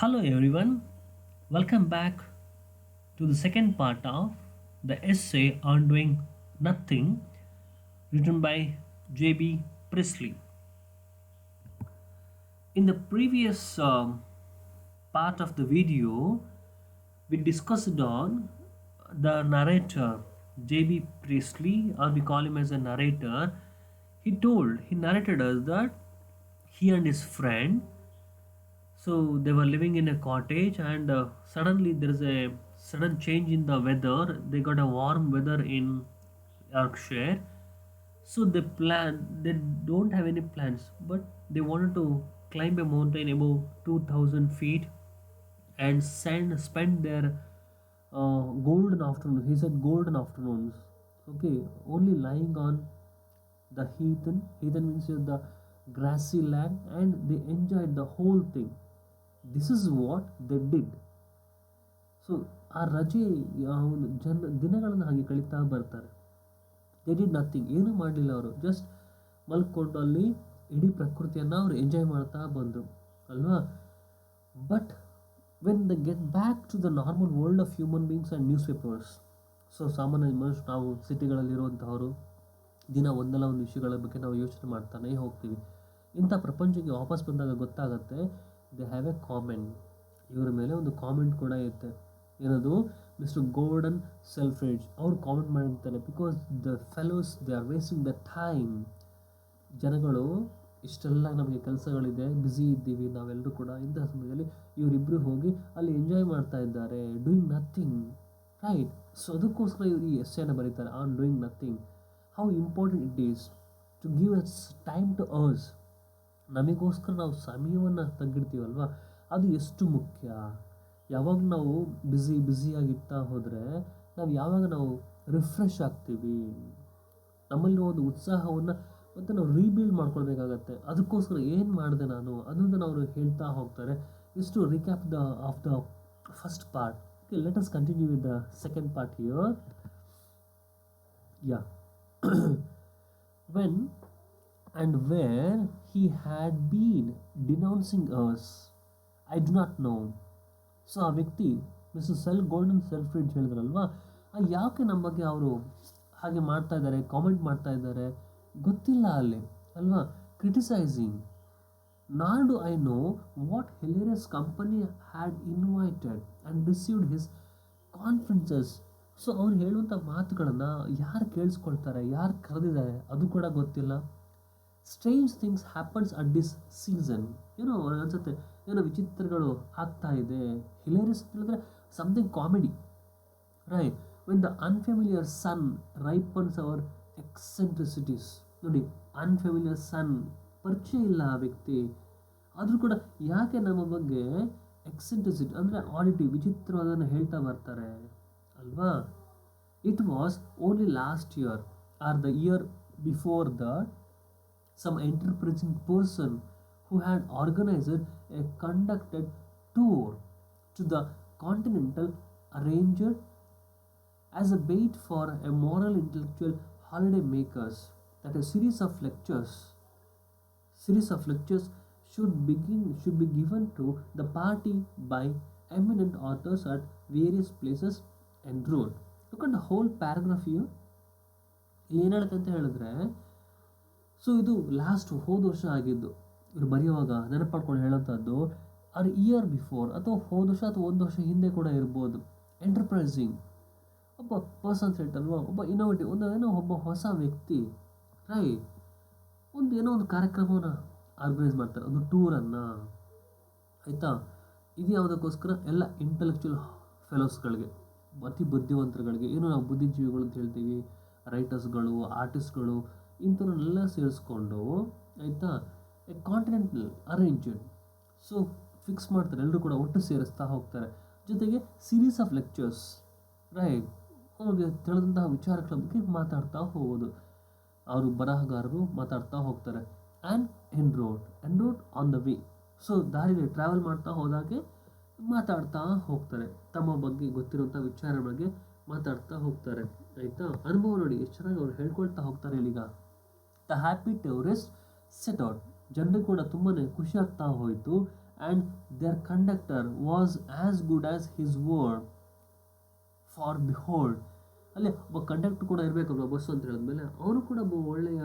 Hello everyone, welcome back to the second part of the essay on doing nothing written by J.B. Priestley. In the previous part of the video, we discussed on the narrator J.B. Priestley, or we call him as a narrator. He narrated us that he and his friend, so they were living in a cottage, and suddenly there is a sudden change in the weather. They got a warm weather in Yorkshire. So they don't have any plans, but they wanted to climb a mountain above 2000 feet and spend their golden afternoon. He said golden afternoons. Okay, only lying on the heathen. Heathen means the grassy land, and they enjoyed the whole thing. This is what they did. So ಆ ರಜೆ ದಿನಗಳನ್ನು ಹಾಗೆ ಕಳೀತಾ ಬರ್ತಾರೆ. They did nothing, ಏನೂ ಮಾಡಲಿಲ್ಲ ಅವರು. Just ಮಲ್ಕೊಂಡು ಅಲ್ಲಿ ಇಡೀ ಪ್ರಕೃತಿಯನ್ನು ಅವರು ಎಂಜಾಯ್ ಮಾಡ್ತಾ ಬಂದರು ಅಲ್ವಾ. But when the get back to the normal world of human beings and newspapers, so ಸಾಮಾನ್ಯ ಮನುಷ್ಯ ನಾವು ಸಿಟಿಗಳಲ್ಲಿರುವಂಥವರು ದಿನ ಒಂದಲ್ಲ ಒಂದು ವಿಷಯಗಳ ಬಗ್ಗೆ ನಾವು ಯೋಚನೆ ಮಾಡ್ತಾನೆ ಹೋಗ್ತೀವಿ. ಇಂಥ ಪ್ರಪಂಚಕ್ಕೆ ವಾಪಸ್ ಬಂದಾಗ ಗೊತ್ತಾಗುತ್ತೆ, ದೇ ಹ್ಯಾವ್ ಎ ಕಾಮೆಂಟ್. ಇವರ ಮೇಲೆ ಒಂದು ಕಾಮೆಂಟ್ ಕೂಡ ಇರುತ್ತೆ. ಏನದು? ಮಿಸ್ಟರ್ ಗೋರ್ಡನ್ ಸೆಲ್ಫ್ರಿಡ್ಜ್ ಅವರು ಕಾಮೆಂಟ್ ಮಾಡಿರ್ತಾರೆ, because the fellows they are wasting the time. ಜನಗಳು ಇಷ್ಟೆಲ್ಲ ನಮಗೆ ಕೆಲಸಗಳಿದೆ, ಬ್ಯುಸಿ ಇದ್ದೀವಿ ನಾವೆಲ್ಲರೂ ಕೂಡ. ಇಂತಹ ಸಮಯದಲ್ಲಿ ಇವರಿಬ್ಬರು ಹೋಗಿ ಅಲ್ಲಿ ಎಂಜಾಯ್ ಮಾಡ್ತಾ ಇದ್ದಾರೆ, ಡೂಯಿಂಗ್ ನಥಿಂಗ್, ರೈಟ್. ಸೊ ಅದಕ್ಕೋಸ್ಕರ ಇವರು ಈ ಎಸ್ಸೆಯನ್ನು ಬರೀತಾರೆ on doing nothing. How important it is to give us time to ours. ನಮಗೋಸ್ಕರ ನಾವು ಸಮಯವನ್ನು ತೆಗೆದಿಡ್ತೀವಲ್ವ, ಅದು ಎಷ್ಟು ಮುಖ್ಯ. ಯಾವಾಗ ನಾವು ಬ್ಯುಸಿಯಾಗಿರ್ತಾ ಹೋದರೆ ಯಾವಾಗ ನಾವು ರಿಫ್ರೆಶ್ ಆಗ್ತೀವಿ, ನಮ್ಮಲ್ಲಿ ಒಂದು ಉತ್ಸಾಹವನ್ನು ಮತ್ತು ನಾವು ರೀಬಿಲ್ಡ್ ಮಾಡ್ಕೊಳ್ಬೇಕಾಗತ್ತೆ. ಅದಕ್ಕೋಸ್ಕರ ಏನು ಮಾಡಿದೆ ನಾನು ಅದನ್ನು ಅವರು ಹೇಳ್ತಾ ಹೋಗ್ತಾರೆ. ಇಷ್ಟು recap of the first part. Okay, let us continue with the second part here. Yeah when and where he had been denouncing us, I do not know. So ಆ ವ್ಯಕ್ತಿ ಮಿಸ್ಟರ್ ಗೋಲ್ಡನ್ ಸೆಲ್ಫ್ರಿಡ್ಜ್ ಹೇಳಿದ್ರಲ್ವಾ, ಯಾಕೆ ನಮ್ಮ ಬಗ್ಗೆ ಅವರು ಹಾಗೆ ಮಾಡ್ತಾ ಇದ್ದಾರೆ, ಕಾಮೆಂಟ್ ಮಾಡ್ತಾ ಇದ್ದಾರೆ ಗೊತ್ತಿಲ್ಲ ಅಲ್ಲಿ ಅಲ್ವಾ. ಕ್ರಿಟಿಸೈಸಿಂಗ್, ನಾರ್ do I know what hilarious company had invited and received his conferences. So ಅವ್ರು ಹೇಳುವಂಥ ಮಾತುಗಳನ್ನು ಯಾರು ಕೇಳಿಸ್ಕೊಳ್ತಾರೆ, ಯಾರು ಕರೆದಿದ್ದಾರೆ ಅದು ಕೂಡ ಗೊತ್ತಿಲ್ಲ. Strange things happens at this season. ಏನೋ ಅನ್ಸುತ್ತೆ, ಏನೋ ವಿಚಿತ್ರಗಳು ಆಗ್ತಾ ಇದೆ. ಹಿಲೇರಿಯಸ್ ಅಂತ ಹೇಳಿದ್ರೆ something comedy, right. When the unfamiliar sun ripens our eccentricities. ನೋಡಿ, ಅನ್ಫೆಮಿಲಿಯರ್ ಸನ್, ಪರಿಚಯ ಇಲ್ಲ ಆ ವ್ಯಕ್ತಿ, ಆದರೂ ಕೂಡ ಯಾಕೆ ನಮ್ಮ ಬಗ್ಗೆ ಎಕ್ಸೆಂಟ್ರಿಸಿಟಿ ಅಂದರೆ ಆಡಿಟಿ, ವಿಚಿತ್ರವಾದನ್ನು ಹೇಳ್ತಾ ಬರ್ತಾರೆ ಅಲ್ವಾ. It was only last year are the year before that some enterprising person who had organized a conducted tour to the continental arranged as a bait for a moral intellectual holiday makers that a series of lectures should be given to the party by eminent authors at various places enrolled. Look at the whole paragraph here. ಏನು ಹೇಳುತ್ತೆ ಅಂತ ಹೇಳಿದ್ರೆ, so ಇದು last ಹೋದ ವರ್ಷ ಆಗಿದ್ದು. ಇವರು ಬರೆಯುವಾಗ ನೆನಪಡ್ಕೊಂಡು ಹೇಳೋಂಥದ್ದು ಆರ್ ಇಯರ್ ಬಿಫೋರ್, ಅಥವಾ ಹೋದ ವರ್ಷ ಅಥವಾ ಒಂದು ವರ್ಷ ಹಿಂದೆ ಕೂಡ ಇರ್ಬೋದು. ಎಂಟರ್ಪ್ರೈಸಿಂಗ್, ಒಬ್ಬ ಪರ್ಸನ್ಸ್ ಹೇಳ್ತಲ್ವ, ಒಬ್ಬ ಇನೋವೇಟಿವ್, ಒಬ್ಬ ಹೊಸ ವ್ಯಕ್ತಿ, ರೈಟ್. ಏನೋ ಒಂದು ಕಾರ್ಯಕ್ರಮವನ್ನು ಆರ್ಗನೈಸ್ ಮಾಡ್ತಾರೆ, ಒಂದು ಟೂರನ್ನು, ಆಯಿತಾ. ಇದು ಯಾವುದಕ್ಕೋಸ್ಕರ? ಎಲ್ಲ ಇಂಟೆಲೆಕ್ಚುಯಲ್ ಫೆಲೋಸ್ಗಳಿಗೆ, ಅತಿ ಬುದ್ಧಿವಂತರುಗಳಿಗೆ, ಏನು ನಾವು ಬುದ್ಧಿಜೀವಿಗಳು ಅಂತ ಹೇಳ್ತೀವಿ, ರೈಟರ್ಸ್ಗಳು, ಆರ್ಟಿಸ್ಟ್ಗಳು, ಇಂಥವ್ರನ್ನೆಲ್ಲ ಸೇರಿಸ್ಕೊಂಡು, ಆಯಿತಾ, A continental arranged. So fix ಮಾಡ್ತಾರೆ, ಎಲ್ಲರೂ ಕೂಡ ಒಟ್ಟು ಸೇರಿಸ್ತಾ ಹೋಗ್ತಾರೆ. ಜೊತೆಗೆ ಸೀರೀಸ್ ಆಫ್ ಲೆಕ್ಚರ್ಸ್, ರೈಟ್. ಅವ್ರಿಗೆ ತಿಳಿದಂತಹ ವಿಚಾರಗಳ ಬಗ್ಗೆ ಮಾತಾಡ್ತಾ ಹೋಗೋದು. ಅವರು ಬರಹಗಾರರು ಮಾತಾಡ್ತಾ ಹೋಗ್ತಾರೆ. And en route on the way. So ದಾರಿಯಲ್ಲಿ ಟ್ರಾವೆಲ್ ಮಾಡ್ತಾ ಹೋದಾಗೆ ಮಾತಾಡ್ತಾ ಹೋಗ್ತಾರೆ, ತಮ್ಮ ಬಗ್ಗೆ ಗೊತ್ತಿರುವಂಥ ವಿಚಾರ ಬಗ್ಗೆ ಮಾತಾಡ್ತಾ ಹೋಗ್ತಾರೆ, ಆಯಿತಾ. ಅನುಭವ ನೋಡಿ ಎಷ್ಟು ಚೆನ್ನಾಗಿ ಅವ್ರು ಹೇಳ್ಕೊಳ್ತಾ ಹೋಗ್ತಾರೆ. ಇಲ್ಲಿಗ the happy tourist set out, ಜನರು ಕೂಡ ತುಂಬಾ ಖುಷಿ ಆಗ್ತಾ ಹೋಯಿತು. And there conductor was as good as his word for behold. ಅಲ್ಲಿ ಒಬ್ಬ ಕಂಡಕ್ಟರ್ ಕೂಡ ಇರಬೇಕಲ್ವ ಬಸ್ಸು ಅಂತ ಹೇಳಿದ್ಮೇಲೆ, ಅವನು ಕೂಡ ಒಬ್ಬ ಒಳ್ಳೆಯ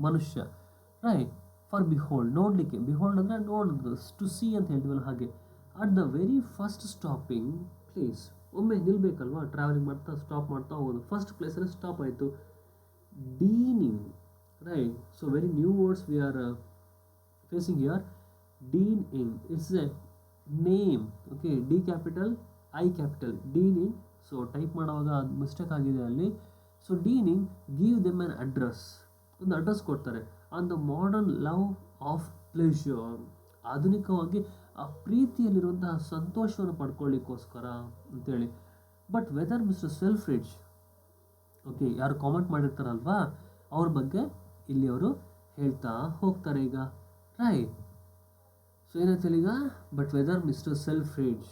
ಮನುಷ್ಯ, ರೈಟ್. ಫಾರ್ ಬಿಹೋಲ್ಡ್, ನೋಡಲಿಕ್ಕೆ, ಬಿಹೋಲ್ಡ್ ಅಂದರೆ ನೋಡೋದು, ಟು ಸಿ ಅಂತ ಹೇಳ್ತೀವಲ್ಲ ಹಾಗೆ. At the very first stopping place, ಒಮ್ಮೆ ನಿಲ್ಬೇಕಲ್ವಾ, ಟ್ರಾವೆಲಿಂಗ್ ಮಾಡ್ತಾ ಸ್ಟಾಪ್ ಮಾಡ್ತಾ ಹೋಗೋದು. ಫಸ್ಟ್ ಪ್ಲೇಸಲ್ಲಿ ಸ್ಟಾಪ್ ಆಯಿತು. Deining, right. So very new words we are facing here. Deining, it's a name, okay. D capital I capital, Deining. So type ಮಾಡುವಾಗ ಅದು mistake ಆಗಿದೆ ಅಲ್ಲಿ. So Deining give them an address, ಒಂದು address ಕೊಡ್ತಾರೆ. On the modern love of pleasure, ಆಧುನಿಕವಾಗಿ ಆ ಪ್ರೀತಿಯಲ್ಲಿರುವಂತಹ ಸಂತೋಷವನ್ನು ಪಡ್ಕೊಳ್ಳಿಕ್ಕೋಸ್ಕರ ಅಂತೇಳಿ. But whether mister Selfridge, okay, ಯಾರು ಕಾಮೆಂಟ್ ಮಾಡಿರ್ತಾರಲ್ವಾ ಅವ್ರ ಬಗ್ಗೆ ಇಲ್ಲಿ ಅವರು ಹೇಳ್ತಾ ಹೋಗ್ತಾರೆ ಈಗ, ರೈಟ್. ಸೊ ಏನಾಯ್ತು ಈಗ, but whether mister Selfridge,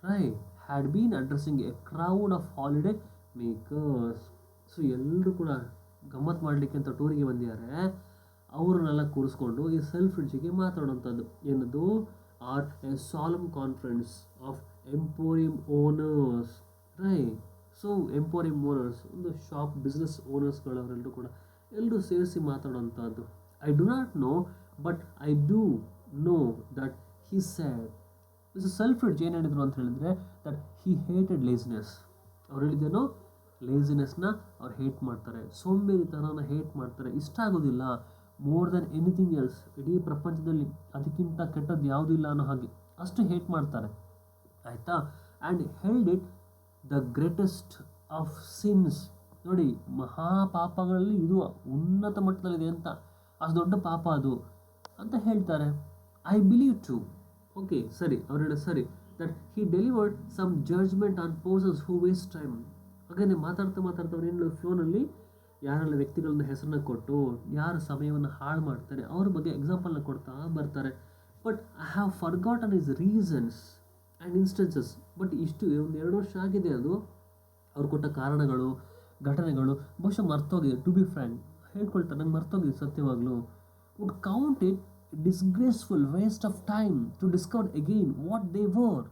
right, had been addressing a crowd of holiday makers. So ಎಲ್ಲರೂ ಕೂಡ ಗಮ್ಮತ್ತು ಮಾಡಲಿಕ್ಕೆ ಅಂತ ಟೂರಿಗೆ ಬಂದಿದ್ದಾರೆ. ಅವ್ರನ್ನೆಲ್ಲ ಕೂರಿಸ್ಕೊಂಡು ಈ ಸೆಲ್ಫ್ರಿಡ್ಜಿಗೆ ಮಾತಾಡೋಂಥದ್ದು ಏನದು, or a solemn conference of emporium owners, right. So emporium owners, ಒಂದು ಶಾಪ್ ಬಿಸ್ನೆಸ್ ಓನರ್ಸ್ಗಳವರೆಲ್ಲರೂ ಕೂಡ ಎಲ್ಲರೂ ಸೇರಿಸಿ ಮಾತಾಡೋಂಥದ್ದು. I do not know but I do know that he said. Mister Selfridge ಏನು ಹೇಳಿದ್ರು ಅಂತ ಹೇಳಿದ್ರೆ, ದಟ್ ಹಿ ಹೇಟೆಡ್ ಲೇಸಿನೆಸ್. ಅವ್ರು ಹೇಳಿದ್ದೇನೋ, ಲೇಸಿನೆಸ್ನ ಅವ್ರು ಹೇಟ್ ಮಾಡ್ತಾರೆ, ಸೋಂಬೇರಿತನನ ಹೇಟ್ ಮಾಡ್ತಾರೆ, ಇಷ್ಟ ಆಗೋದಿಲ್ಲ. ಮೋರ್ ದೆನ್ ಎನಿಥಿಂಗ್ ಎಲ್ಸ್, ಇಡೀ ಪ್ರಪಂಚದಲ್ಲಿ ಅದಕ್ಕಿಂತ ಕೆಟ್ಟದ್ದು ಯಾವುದೂ ಇಲ್ಲ ಅನ್ನೋ ಹಾಗೆ ಅಷ್ಟು ಹೇಟ್ ಮಾಡ್ತಾರೆ, ಆಯಿತಾ. And held it the greatest of since. ನೋಡಿ, ಮಹಾಪಾಪಗಳಲ್ಲಿ ಇದು ಉನ್ನತ ಮಟ್ಟದಲ್ಲಿದೆ ಅಂತ, ಅಷ್ಟು ದೊಡ್ಡ ಪಾಪ ಅದು ಅಂತ ಹೇಳ್ತಾರೆ. ಐ ಬಿಲೀವ್ ಟು, ಓಕೆ, ಸರಿ, ಅವ್ರು ಹೇಳೋದು ಸರಿ, that he delivered some judgement on persons who waste time. ಹಾಗೆ ಮಾತಾಡ್ತಾ ಅವ್ರು ಏನು ಫ್ಲೋನಲ್ಲಿ ಯಾರೆಲ್ಲ ವ್ಯಕ್ತಿಗಳನ್ನ ಹೆಸರನ್ನ ಕೊಟ್ಟು ಯಾರು ಸಮಯವನ್ನು ಹಾಳು ಮಾಡ್ತಾರೆ ಅವ್ರ ಬಗ್ಗೆ ಎಕ್ಸಾಂಪಲ್ನ ಕೊಡ್ತಾ ಬರ್ತಾರೆ. But I have forgotten is reasons and instances. But ಇಷ್ಟು ಒಂದು 2 ವರ್ಷ ಆಗಿದೆ, ಅದು ಅವ್ರು ಕೊಟ್ಟ ಕಾರಣಗಳು, ಘಟನೆಗಳು ಬಹುಶಃ ಮರ್ತೋಗಿದೆ. ಟು ಬಿ ಫ್ರ್ಯಾಂಕ್ ಹೇಳ್ಕೊಳ್ತಾರೆ, ನಂಗೆ ಮರ್ತೋಗಿದೆ ಸತ್ಯವಾಗ್ಲೂ. Would count it disgraceful waste of time to discover again what they were.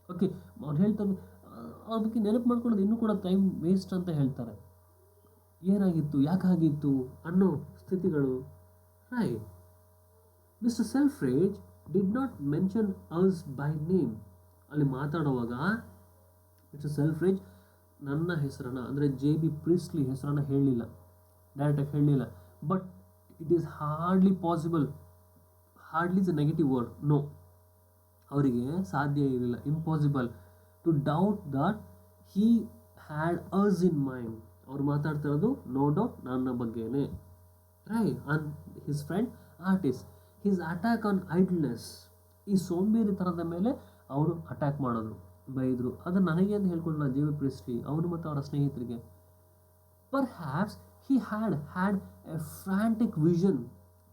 Okay, ಅವ್ರು ಹೇಳ್ತಾರೆ ಅವ್ರ ಬಗ್ಗೆ ನೆನಪು ಮಾಡ್ಕೊಳ್ಳೋದು ಇನ್ನೂ ಕೂಡ ಟೈಮ್ ವೇಸ್ಟ್ ಅಂತ ಹೇಳ್ತಾರೆ. ಏನಾಗಿತ್ತು, ಯಾಕಾಗಿತ್ತು ಅನ್ನೋ ಸ್ಥಿತಿಗಳು, right. Mister Selfridge did not mention us by name. ಅಲ್ಲಿ ಮಾತಾಡುವಾಗ ಮಿಸ್ಟರ್ ಸೆಲ್ಫ್ರಿಡ್ಜ್ ನನ್ನ ಹೆಸರನ್ನು, ಅಂದರೆ JB ಪ್ರೀಸ್ಲಿ ಹೆಸರನ್ನು ಹೇಳಲಿಲ್ಲ, ಡೈರೆಕ್ಟಾಗಿ ಹೇಳಲಿಲ್ಲ. But it is hardly possible, hardly is a negative word, no, ಅವರಿಗೆ ಸಾಧ್ಯ ಇರಲಿಲ್ಲ, impossible to doubt that he had us in mind. ಅವ್ರು ಮಾತಾಡ್ತಿರೋದು ನೋ ಡೌಟ್ ನನ್ನ ಬಗ್ಗೆನೇ, right. On his friend artist, his attack on idleness. ಈ ಸೋಂಬೇರಿತನದ ಮೇಲೆ ಅವರು ಅಟ್ಯಾಕ್ ಮಾಡೋದು, ಬೈದರು. ಅದನ್ನು ನನಗೆ ಅಂತ ಹೇಳ್ಕೊಂಡ್ಲ JB ಪ್ರೀಸ್ಲಿ, ಅವನು ಮತ್ತು ಅವರ ಸ್ನೇಹಿತರಿಗೆ. Perhaps he had a frantic vision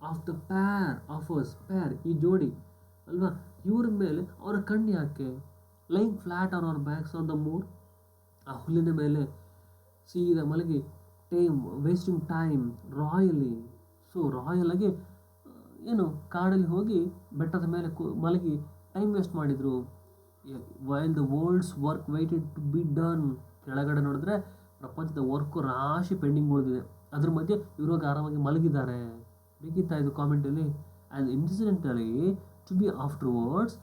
of the pair of us, pair, ಈ ಜೋಡಿ ಅಲ್ವಾ, ಇವ್ರ ಮೇಲೆ ಅವರ ಕಣ್ಣು ಯಾಕೆ, lying flat on our backs on the moor, ಆ ಹುಲ್ಲಿನ ಮೇಲೆ ಸೀದಾ ಮಲಗಿ, wasting time royally. So royal ಆಗಿ ಏನು ಕಾಡಲ್ಲಿ ಹೋಗಿ ಬೆಟ್ಟದ ಮೇಲೆ ಮಲಗಿ ಟೈಮ್ ವೇಸ್ಟ್ ಮಾಡಿದರು. While the world's work waited to be done. ಕೆಳಗಡೆ ನೋಡಿದ್ರೆ ಪ್ರಪಂಚದ ವರ್ಕು ರಾಶಿ ಪೆಂಡಿಂಗ್ ಉಳಿದಿದೆ, ಅದ್ರ ಮಧ್ಯೆ ಇವಾಗ ಆರಾಮಾಗಿ ಮಲಗಿದ್ದಾರೆ. ಬೇಕಿತ್ತಾ ಇದು ಕಾಮೆಂಟಲ್ಲಿ? And incidentally to be afterwards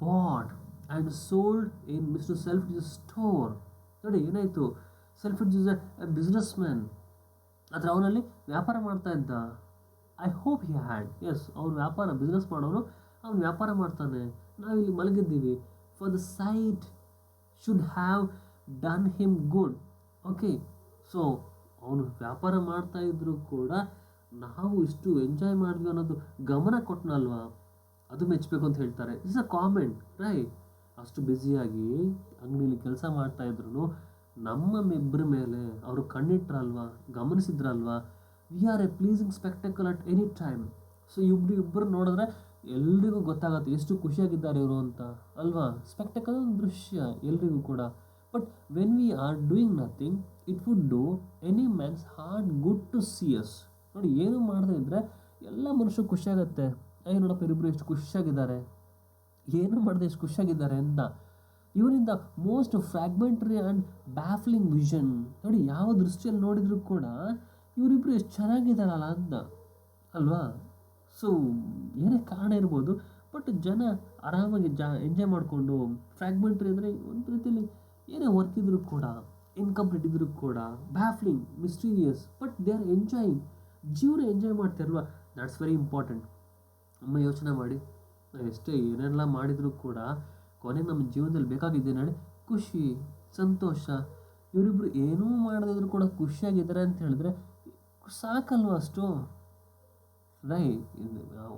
bought and sold in mister Selfridge store. ನೋಡಿ ಏನಾಯಿತು, Selfridge is a business man, ಆದರೆ ಅವನಲ್ಲಿ ವ್ಯಾಪಾರ ಮಾಡ್ತಾ ಇದ್ದ. I hope he had, yes, ಅವ್ರು ವ್ಯಾಪಾರ ಬಿಸ್ನೆಸ್ ಮಾಡೋನು, ಅವ್ನು ವ್ಯಾಪಾರ ಮಾಡ್ತಾನೆ. ನಾವಿಲ್ಲಿ ಮಲಗಿದ್ದೀವಿ. For the sight should have done him good. Okay, so ಅವನು ವ್ಯಾಪಾರ ಮಾಡ್ತಾ ಇದ್ರು ಕೂಡ ನಾವು ಇಷ್ಟು ಎಂಜಾಯ್ ಮಾಡಿದ್ವಿ ಅನ್ನೋದು ಗಮನ ಕೊಟ್ಟನಲ್ವಾ, ಅದು ಮೆಚ್ಚಬೇಕು ಅಂತ ಹೇಳ್ತಾರೆ. It's a comment, right. ಅಷ್ಟು ಬ್ಯುಸಿಯಾಗಿ ಅಂಗಡಿಯಲ್ಲಿ ಕೆಲಸ ಮಾಡ್ತಾಯಿದ್ರು ನಮ್ಮಿಬ್ಬರ ಮೇಲೆ ಅವರು ಕಣ್ಣಿಟ್ರಲ್ವಾ, ಗಮನಿಸಿದ್ರಲ್ವಾ. We are a pleasing spectacle at any time. So ಇಬ್ಬರು ನೋಡಿದ್ರೆ ಎಲ್ರಿಗೂ ಗೊತ್ತಾಗುತ್ತೆ ಎಷ್ಟು ಖುಷಿಯಾಗಿದ್ದಾರೆ ಇವರು ಅಂತ ಅಲ್ವಾ. ಸ್ಪೆಕ್ಟಕಲ್ ದೃಶ್ಯ ಎಲ್ರಿಗೂ ಕೂಡ. But when we are doing nothing it would do any man's heart good to see us. ನೋಡಿ, ಏನು ಮಾಡದೇ ಇದ್ದರೆ ಎಲ್ಲ ಮನುಷ್ಯರು ಖುಷಿಯಾಗತ್ತೆ. ನೋಡಪ್ಪ ಇವರಿಬ್ರು ಎಷ್ಟು ಖುಷಿಯಾಗಿದ್ದಾರೆ, ಏನು ಮಾಡಿದೆ ಎಷ್ಟು ಖುಷಿಯಾಗಿದ್ದಾರೆ ಅಂತ. ಇವರಿಂದ ಮೋಸ್ಟ್ ಫ್ರಾಗ್ಮೆಂಟ್ರಿ ಆ್ಯಂಡ್ ಬ್ಯಾಫ್ಲಿಂಗ್ ವಿಷನ್ ನೋಡಿ, ಯಾವ ದೃಷ್ಟಿಯಲ್ಲಿ ನೋಡಿದ್ರು ಕೂಡ ಇವರಿಬ್ರು ಎಷ್ಟು ಚೆನ್ನಾಗಿದ್ದಾರಲ್ಲ ಅಂತ ಅಲ್ವಾ. ಸೊ ಏನೇ ಕಾರಣ ಇರ್ಬೋದು, ಬಟ್ ಜನ ಆರಾಮಾಗಿ ಎಂಜಾಯ್ ಮಾಡಿಕೊಂಡು, ಫ್ರಾಗ್ಮೆಂಟ್ರಿ ಅಂದರೆ ಒಂದು ರೀತಿಯಲ್ಲಿ ಏನೇ ವರ್ಕ್ ಇದ್ರೂ ಕೂಡ, ಇನ್ಕಂಪ್ಲೀಟ್ ಇದ್ರೂ ಕೂಡ, baffling, mysterious, but they are enjoying, ಜೀವನ ಎಂಜಾಯ್ ಮಾಡ್ತಾರಲ್ವ. That's very important. ಅಮ್ಮ ಯೋಚನೆ ಮಾಡಿ, ನಾವು ಎಷ್ಟೇ ಏನೆಲ್ಲ ಮಾಡಿದರೂ ಕೂಡ ಕೊನೆಗೆ ನಮ್ಮ ಜೀವನದಲ್ಲಿ ಬೇಕಾಗಿದ್ದೇನೆ ಹೇಳಿ ಖುಷಿ, ಸಂತೋಷ. ಇವರಿಬ್ರು ಏನೂ ಮಾಡದಿದ್ರು ಕೂಡ ಖುಷಿಯಾಗಿದ್ದಾರೆ ಅಂತ ಹೇಳಿದ್ರೆ ಸಾಕಲ್ವ ಅಷ್ಟು.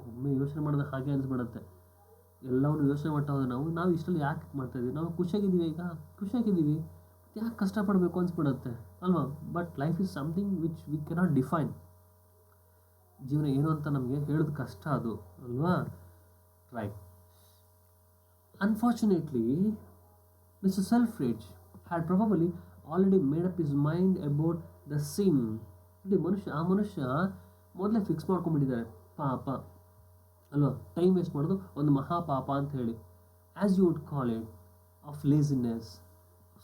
ಒಮ್ಮೆ ಯೋಚನೆ ಮಾಡಿದ್ರೆ ಹಾಗೆ ಅನಿಸ್ಬಿಡುತ್ತೆ. ಎಲ್ಲವನ್ನು ಯೋಚನೆ ಮಾಡ್ತಾ ಹೋದ್ರೆ ನಾವು ಇಷ್ಟರಲ್ಲಿ ಯಾಕೆ ಮಾಡ್ತಾಯಿದ್ದೀವಿ, ನಾವು ಖುಷಿಯಾಗಿದ್ದೀವಿ, ಈಗ ಖುಷಿಯಾಗಿದ್ದೀವಿ, ಯಾಕೆ ಕಷ್ಟಪಡಬೇಕು ಅನಿಸ್ಬಿಡುತ್ತೆ ಅಲ್ವಾ. But life is something which we cannot define. ಜೀವನ ಏನು ಅಂತ ನಮಗೆ ಹೇಳೋದು ಕಷ್ಟ ಅದು ಅಲ್ವಾ. Right. Unfortunately mister Selfridge had probably already made up his mind about the sin. ಆ ಮನುಷ್ಯ ಮೊದಲೇ ಫಿಕ್ಸ್ ಮಾಡ್ಕೊಂಡ್ಬಿಟ್ಟಿದ್ದಾರೆ, ಪಾಪ ಅಲ್ವಾ, ಟೈಮ್ ವೇಸ್ಟ್ ಮಾಡೋದು ಒಂದು ಮಹಾಪಾಪ ಅಂತ ಹೇಳಿ, as you would call it, of laziness,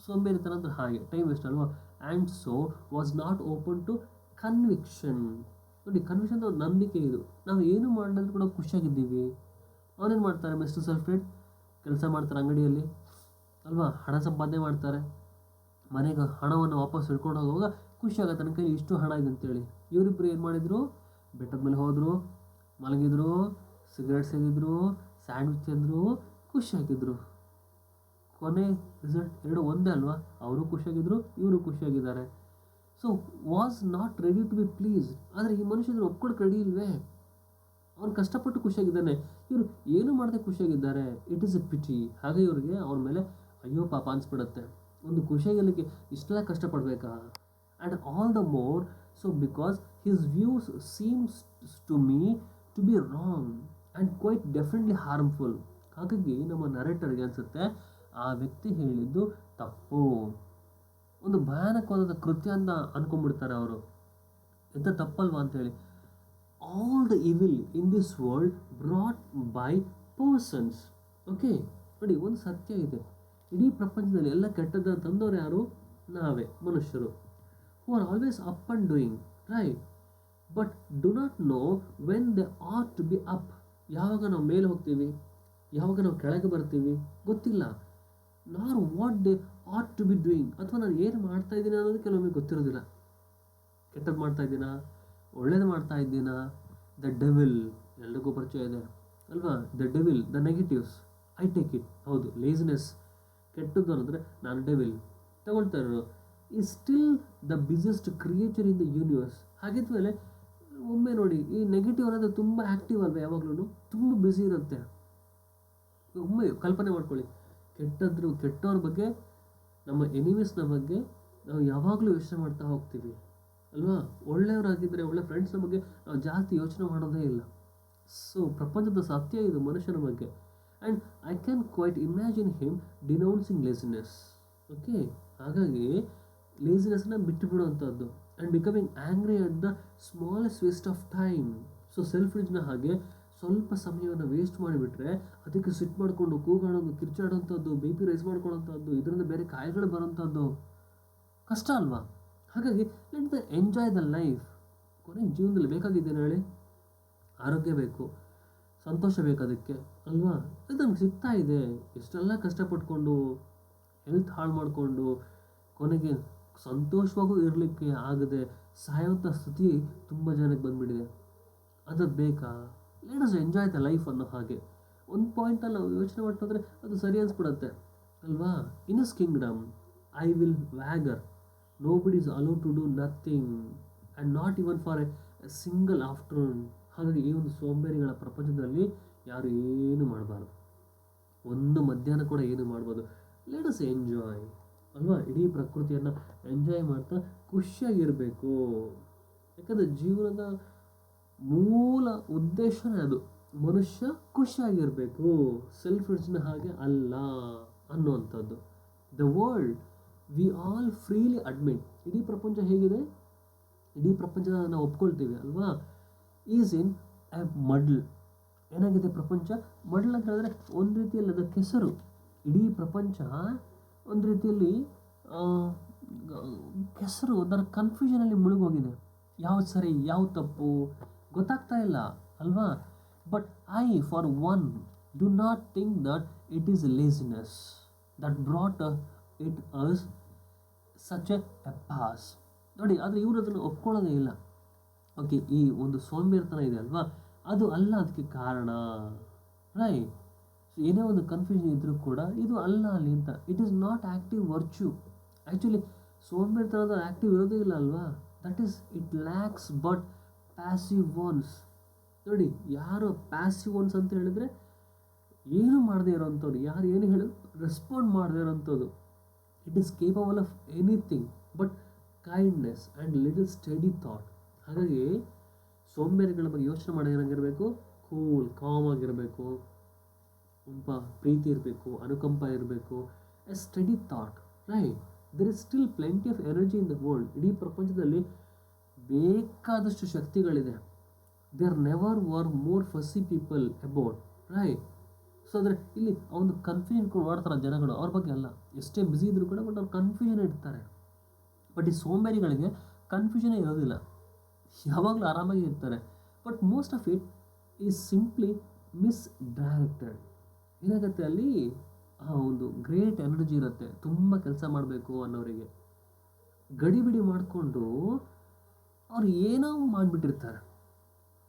ಸೋಂಬೇರಿತನ ಅಂದ್ರೆ ಹಾಗೆ, ಟೈಮ್ ವೇಸ್ಟ್ ಅಲ್ವಾ. And so was not open to conviction. ನೋಡಿ, ಕನ್ವಿಕ್ಷನ್ ಒಂದು ನಂಬಿಕೆ. ಇದು ನಾವು ಏನು ಮಾಡಿದ್ರು ಕೂಡ ಖುಷಿಯಾಗಿದ್ದೀವಿ. ಅವನೇನು ಮಾಡ್ತಾರೆ ಮಿಸ್ಟರ್ ಸೆಲ್ಫ್ರಿಡ್, ಕೆಲಸ ಮಾಡ್ತಾರೆ ಅಂಗಡಿಯಲ್ಲಿ ಅಲ್ವಾ, ಹಣ ಸಂಪಾದನೆ ಮಾಡ್ತಾರೆ, ಮನೆಗೆ ಹಣವನ್ನು ವಾಪಸ್ ಹಿಡ್ಕೊಂಡು ಹೋಗುವಾಗ ಖುಷಿ ಆಗುತ್ತೆ, ನನ್ನ ಕೈ ಇಷ್ಟು ಹಣ ಇದೆ ಅಂತೇಳಿ. ಇವರಿಬ್ಬರು ಏನು ಮಾಡಿದರು, ಬೆಟ್ಟದ ಮೇಲೆ ಹೋದರು, ಮಲಗಿದ್ರು, ಸಿಗರೇಟ್ ಸೇದಿದ್ರು, ಸ್ಯಾಂಡ್ವಿಚ್ ತಿಂದರು, ಖುಷಿಯಾಗಿದ್ದರು. ಕೊನೆ ರಿಸಲ್ಟ್ ಎರಡು ಒಂದೇ ಅಲ್ವಾ, ಅವರು ಖುಷಿಯಾಗಿದ್ದರು, ಇವರು ಖುಷಿಯಾಗಿದ್ದಾರೆ. So was not ready to be please. ಆದರೆ ಈ ಮನುಷ್ಯನ ಒಪ್ಕೊಳಕ್ಕೆ ರೆಡಿ ಇಲ್ವೇ. ಅವ್ನು ಕಷ್ಟಪಟ್ಟು ಖುಷಿಯಾಗಿದ್ದಾನೆ, ಇವರು ಏನು ಮಾಡದೆ ಖುಷಿಯಾಗಿದ್ದಾರೆ. It is a pity. ಹಾಗೆ ಇವ್ರಿಗೆ ಅವ್ರ ಮೇಲೆ ಅಯ್ಯೋ ಪಾಪ ಅನಿಸ್ಬಿಡುತ್ತೆ. ಒಂದು ಖುಷಿಯಾಗಲಿಕ್ಕೆ ಇಷ್ಟೆಲ್ಲ ಕಷ್ಟಪಡಬೇಕಾ. And all the more so because his views seems to me to be wrong and quite definitely harmful. ಹಾಗಾಗಿ ನಮ್ಮ ನರೇಟರ್ಗೆ ಅನಿಸುತ್ತೆ ಆ ವ್ಯಕ್ತಿ ಹೇಳಿದ್ದು ತಪ್ಪು, ಒಂದು ಭಯಾನಕವಾದ ಕೃತ್ಯ ಅಂತ ಅಂದ್ಕೊಂಡ್ಬಿಡ್ತಾರೆ ಅವರು. ಎಂಥ ತಪ್ಪಲ್ವಾ ಅಂತೇಳಿ. All the evil in this world brought by persons. Okay ನೋಡಿ, ಒಂದು ಸತ್ಯ ಇದೆ, ಇಡೀ ಪ್ರಪಂಚದಲ್ಲಿ ಎಲ್ಲ ಕೆಟ್ಟದ್ದನ್ನು ತಂದವರು ಯಾರು, ನಾವೇ ಮನುಷ್ಯರು. Who are always up and doing right, but do not know when they ought to be up. ಯಾವಾಗ ನಾವು ಮೇಲೆ ಹೋಗ್ತೀವಿ, ಯಾವಾಗ ನಾವು ಕೆಳಗೆ ಬರ್ತೀವಿ ಗೊತ್ತಿಲ್ಲ. Nor what they ought to be doing, ಅಥವಾ ನಾನು ಏನು ಮಾಡ್ತಾ ಇದ್ದೀನಿ ಅನ್ನೋದು ಕೆಲವೊಮ್ಮೆ ಗೊತ್ತಿರೋದಿಲ್ಲ. ಕೆಟ್ಟದ್ದು ಮಾಡ್ತಾ ಇದ್ದೀನಾ, ಒಳ್ಳೇದು ಮಾಡ್ತಾ ಇದ್ದೀನಾ. ದ ಡೆವಿಲ್ ಎಲ್ರಿಗೂ ಪರಿಚಯ ಇದೆ ಅಲ್ವಾ. The devil, the negatives, I take it. ಹೌದು, ಲೇಸಿನೆಸ್ ಕೆಟ್ಟದ್ದು ಅನ್ನೋದ್ರೆ ನಾನು ಡೆವಿಲ್ ತಗೊಳ್ತಾ ಇರೋರು. ಈ still the busiest creature in the universe. ಹಾಗಿದ್ಮೇಲೆ ಒಮ್ಮೆ ನೋಡಿ, ಈ ನೆಗೆಟಿವ್ ಅನ್ನೋದು ತುಂಬ ಆ್ಯಕ್ಟಿವ್ ಅಲ್ವಾ, ಯಾವಾಗಲೂ ತುಂಬ ಬ್ಯುಸಿ ಇರುತ್ತೆ. ಒಮ್ಮೆ ಕಲ್ಪನೆ ಮಾಡ್ಕೊಳ್ಳಿ, ಕೆಟ್ಟವ್ರ ಬಗ್ಗೆ, ನಮ್ಮ ಎನಿಮೀಸ್ನ ಬಗ್ಗೆ ನಾವು ಯಾವಾಗಲೂ ಯೋಚನೆ ಮಾಡ್ತಾ ಹೋಗ್ತೀವಿ ಅಲ್ವಾ. ಒಳ್ಳೆಯವರಾಗಿದ್ದರೆ, ಒಳ್ಳೆ ಫ್ರೆಂಡ್ಸ್ನ ಬಗ್ಗೆ ನಾವು ಜಾಸ್ತಿ ಯೋಚನೆ ಮಾಡೋದೇ ಇಲ್ಲ. ಸೊ ಪ್ರಪಂಚದ ಸತ್ಯ ಇದು ಮನುಷ್ಯನ ಬಗ್ಗೆ. And I can quite imagine him denouncing laziness. Okay, ಹಾಗಾಗಿ ಲೇಸಿನೆಸ್ನ ಬಿಟ್ಟು ಬಿಡುವಂಥದ್ದು and becoming angry at the smallest waste of time. So ಸೆಲ್ಫ್ರಿಡ್ಜ್ನ ಹಾಗೆ ಸ್ವಲ್ಪ ಸಮಯವನ್ನು ವೇಸ್ಟ್ ಮಾಡಿಬಿಟ್ರೆ ಅದಕ್ಕೆ ಸಿಟ್ಟು ಮಾಡಿಕೊಂಡು ಕೂಗಾಡೋದು, ಕಿರ್ಚಾಡೋಂಥದ್ದು, ಬಿ ಪಿ ರೈಸ್ ಮಾಡ್ಕೊಳ್ಳೋಂಥದ್ದು, ಇದರಿಂದ ಬೇರೆ ಕಾಯಿಲೆಗಳು ಬರೋಂಥದ್ದು ಕಷ್ಟ ಅಲ್ವಾ. ಹಾಗಾಗಿ let the enjoy the life. ಕೊನೆಗೆ ಜೀವನದಲ್ಲಿ ಬೇಕಾಗಿದ್ದೇನೆ ಹೇಳಿ, ಆರೋಗ್ಯ ಬೇಕು, ಸಂತೋಷ ಬೇಕು ಅದಕ್ಕೆ ಅಲ್ವಾ. ಅದು ನಮ್ಗೆ ಸಿಗ್ತಾ ಇದೆ. ಎಷ್ಟೆಲ್ಲ ಕಷ್ಟಪಟ್ಕೊಂಡು ಹೆಲ್ತ್ ಹಾಳು ಮಾಡಿಕೊಂಡು ಕೊನೆಗೆ ಸಂತೋಷವಾಗೂ ಇರಲಿಕ್ಕೆ ಆಗದೆ ಸಾಯೋಂಥ ಸ್ಥಿತಿ ತುಂಬ ಜನಕ್ಕೆ ಬಂದುಬಿಟ್ಟಿದೆ. ಅದು ಬೇಕಾ. Let us enjoy the life ಅನ್ನೋ ಹಾಗೆ ಒಂದು ಪಾಯಿಂಟಲ್ಲಿ ನಾವು ಯೋಚನೆ ಮಾಡ್ತಂದರೆ ಅದು ಸರಿ ಅನಿಸ್ಬಿಡುತ್ತೆ ಅಲ್ವಾ. In is kingdom I will wager, nobody is allowed to do nothing and not even for a single afternoon. ಹಾಗಾಗಿ ಈ ಒಂದು ಸೋಂಬೇರಿಗಳ ಪ್ರಪಂಚದಲ್ಲಿ ಯಾರು ಏನು ಮಾಡಬಾರ್ದು, ಒಂದು ಮಧ್ಯಾಹ್ನ ಕೂಡ ಏನು ಮಾಡ್ಬೋದು. ಲೆಟ್ ಅಸ್ ಎಂಜಾಯ್ ಅಲ್ವಾ. ಇಡೀ ಪ್ರಕೃತಿಯನ್ನು ಎಂಜಾಯ್ ಮಾಡ್ತಾ ಖುಷಿಯಾಗಿರಬೇಕು. ಯಾಕಂದರೆ ಜೀವನದ ಮೂಲ ಉದ್ದೇಶನೇ ಅದು, ಮನುಷ್ಯ ಖುಷಿಯಾಗಿರಬೇಕು, ಸೆಲ್ಫಿಶ್ನ ಹಾಗೆ ಅಲ್ಲ ಅನ್ನುವಂಥದ್ದು. The world we all freely admit. ಇಡೀ ಪ್ರಪಂಚ ಹೇಗಿದೆ, ಇಡೀ ಪ್ರಪಂಚ ನಾವು ಒಪ್ಕೊಳ್ತೀವಿ ಅಲ್ವಾ, ಈಸ್ ಇನ್ ಎ ಮಡ್ಲ್, ಏನಾಗಿದೆ ಪ್ರಪಂಚ ಮಡಲ್ ಅಂತ ಹೇಳಿದ್ರೆ ಒಂದು ರೀತಿಯಲ್ಲಿ ಅದು ಕೆಸರು. ಇಡೀ ಪ್ರಪಂಚ ಒಂದು ರೀತಿಯಲ್ಲಿ ಆ, ಗ- ಕೆಸರು, ಅದರ ಕನ್ಫ್ಯೂಷನಲ್ಲಿ ಮುಳುಗೋಗಿದೆ. ಯಾವ್ದು ಸರಿ ಯಾವ್ದು ತಪ್ಪು ಗೊತ್ತಾಗ್ತಾ ಇಲ್ಲ ಅಲ್ವಾ. But I for one do not think that it is laziness that brought it as such A pass. ನೋಡಿ, ಆದರೆ ಇವರು ಅದನ್ನು ಒಪ್ಕೊಳ್ಳೋದೇ ಇಲ್ಲ. ಓಕೆ, ಈ ಒಂದು ಸೋಂಬೇರಿತನ ಇದೆ ಅಲ್ವಾ, ಅದು ಅಲ್ಲ ಅದಕ್ಕೆ ಕಾರಣ. ರೈಟ್. ಸೊ ಏನೇ ಒಂದು ಕನ್ಫ್ಯೂಷನ್ ಇದ್ರೂ ಕೂಡ ಇದು ಅಲ್ಲ ಅಲ್ಲಿ ಅಂತ. It is not active virtue. Actually ಸೋಂಬೇರಿತನದ ಆ್ಯಕ್ಟಿವ್ ಇರೋದೇ ಇಲ್ಲ ಅಲ್ವಾ. That is it lax but passive ones. ನೋಡಿ, ಯಾರು ಪ್ಯಾಸಿವ್ ಒನ್ಸ್ ಅಂತ ಹೇಳಿದ್ರೆ ಏನು ಮಾಡದೇ ಇರೋವಂಥವ್ರು, ಯಾರು ಏನು ಹೇಳಿದ್ರು ರೆಸ್ಪಾಂಡ್ ಮಾಡದೇ ಇರೋವಂಥದ್ದು. It is capable of anything but kindness and little study thought. ಹಾಗಾಗಿ ಸೋಂಬೇರಿಗಳ ಬಗ್ಗೆ ಯೋಚನೆ ಮಾಡೋಂಗಿರಬೇಕು, ಕೂಲ್ ಕಾಮ್ ಆಗಿರಬೇಕು, ಸ್ವಲ್ಪ ಪ್ರೀತಿ ಇರಬೇಕು, ಅನುಕಂಪ ಇರಬೇಕು, a study thought. Right. There is still plenty of energy in the world. ಇಡೀ ಪ್ರಪಂಚದಲ್ಲಿ ಬೇಕಾದಷ್ಟು ಶಕ್ತಿಗಳಿದೆ. There never were more fussy people about. Right. So ಅಂದರೆ ಇಲ್ಲಿ ಒಂದು ಕನ್ಫ್ಯೂಷನ್ ಇಟ್ಕೊಂಡು ಓಡ್ತಾರೆ ಜನಗಳು, ಅವ್ರ ಬಗ್ಗೆ ಅಲ್ಲ. ಎಷ್ಟೇ ಬ್ಯುಸಿ ಇದ್ರೂ ಕೂಡ ಬಟ್ ಅವ್ರು ಕನ್ಫ್ಯೂಷನ್ ಇಡ್ತಾರೆ. ಬಟ್ ಈ ಸೋಂಬೇರಿಗಳಿಗೆ ಕನ್ಫ್ಯೂಷನೇ ಇರೋದಿಲ್ಲ, ಯಾವಾಗಲೂ ಆರಾಮಾಗಿ ಇರ್ತಾರೆ. But most of it is simply misdirected. ಏನಾಗುತ್ತೆ ಅಲ್ಲಿ, ಆ ಒಂದು ಗ್ರೇಟ್ ಎನರ್ಜಿ ಇರುತ್ತೆ ತುಂಬ ಕೆಲಸ ಮಾಡಬೇಕು ಅನ್ನೋರಿಗೆ, ಗಡಿಬಿಡಿ ಮಾಡಿಕೊಂಡು ಅವ್ರು ಏನೋ ಮಾಡಿಬಿಟ್ಟಿರ್ತಾರೆ.